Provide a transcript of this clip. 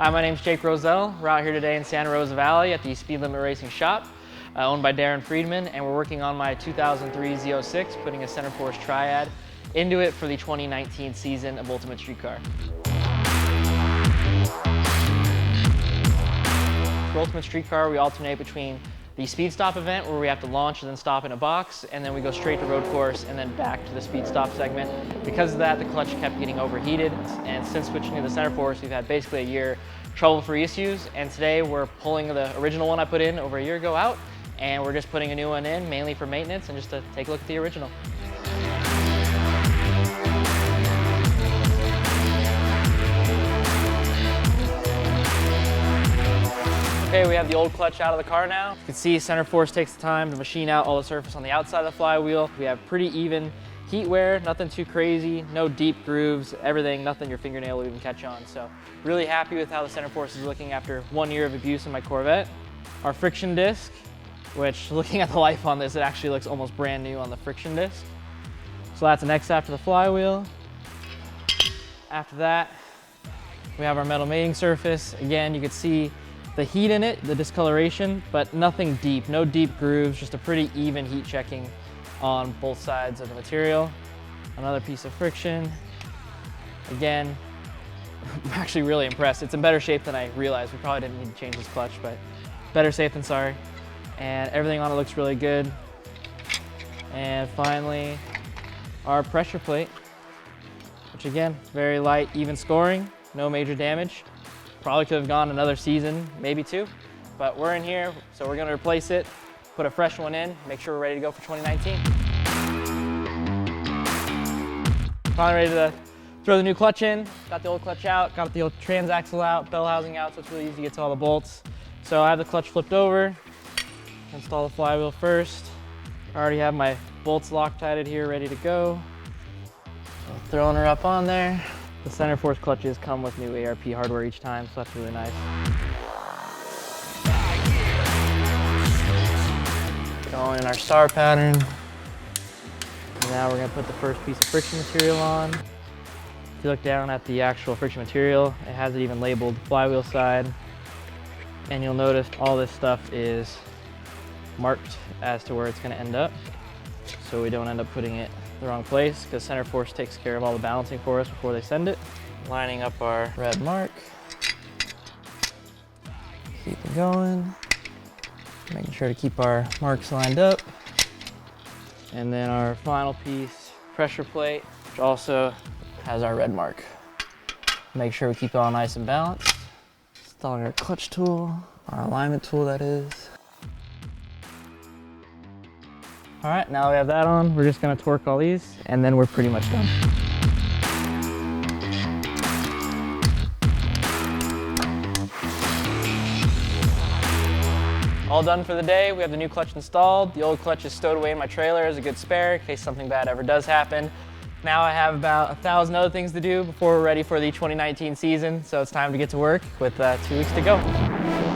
Hi, my name's Jake Rozelle. We're out here today in Santa Rosa Valley at the Speed Limit Racing Shop, owned by Darren Friedman, and we're working on my 2003 Z06, putting a Centerforce TRIAD into it for the 2019 season of Ultimate Streetcar. For Ultimate Streetcar, we alternate between the speed stop event where we have to launch and then stop in a box, and then we go straight to road course and then back to the speed stop segment. Because of that, the clutch kept getting overheated, and since switching to the Centerforce, we've had basically a year trouble-free issues, and today we're pulling the original one I put in over a year ago out, and we're just putting a new one in, mainly for maintenance and just to take a look at the original. Okay, we have the old clutch out of the car now. You can see Centerforce takes the time to machine out all the surface on the outside of the flywheel. We have pretty even heat wear, nothing too crazy, no deep grooves, everything, nothing your fingernail will even catch on. So really happy with how the Centerforce is looking after 1 year of abuse in my Corvette. Our friction disc, which looking at the life on this, it actually looks almost brand new on the friction disc. So that's next after the flywheel. After that, we have our metal mating surface. Again, you can see the heat in it, the discoloration, but nothing deep, no deep grooves, just a pretty even heat checking on both sides of the material. Another piece of friction. Again, I'm actually really impressed. It's in better shape than I realized. We probably didn't need to change this clutch, but better safe than sorry. And everything on it looks really good. And finally, our pressure plate, which again, very light, even scoring, no major damage. Probably could have gone another season, maybe two, but we're in here, so we're gonna replace it, put a fresh one in, make sure we're ready to go for 2019. Finally ready to throw the new clutch in. Got the old clutch out, got the old transaxle out, bell housing out, so it's really easy to get to all the bolts. So I have the clutch flipped over, install the flywheel first. I already have my bolts Loctited here, ready to go. So throwing her up on there. The Centerforce clutches come with new ARP hardware each time, so that's really nice. Going in our star pattern. And now we're gonna put the first piece of friction material on. If you look down at the actual friction material, it has it even labeled flywheel side. And you'll notice all this stuff is marked as to where it's gonna end up, so we don't end up putting it the wrong place, because Centerforce takes care of all the balancing for us before they send it. Lining up our red mark. Keep it going. Making sure to keep our marks lined up. And then our final piece, pressure plate, which also has our red mark. Make sure we keep it all nice and balanced. Installing our clutch tool, our alignment tool that is. All right, now we have that on, we're just gonna torque all these, and then we're pretty much done. All done for the day. We have the new clutch installed. The old clutch is stowed away in my trailer as a good spare in case something bad ever does happen. Now I have about 1,000 other things to do before we're ready for the 2019 season, so it's time to get to work with 2 weeks to go.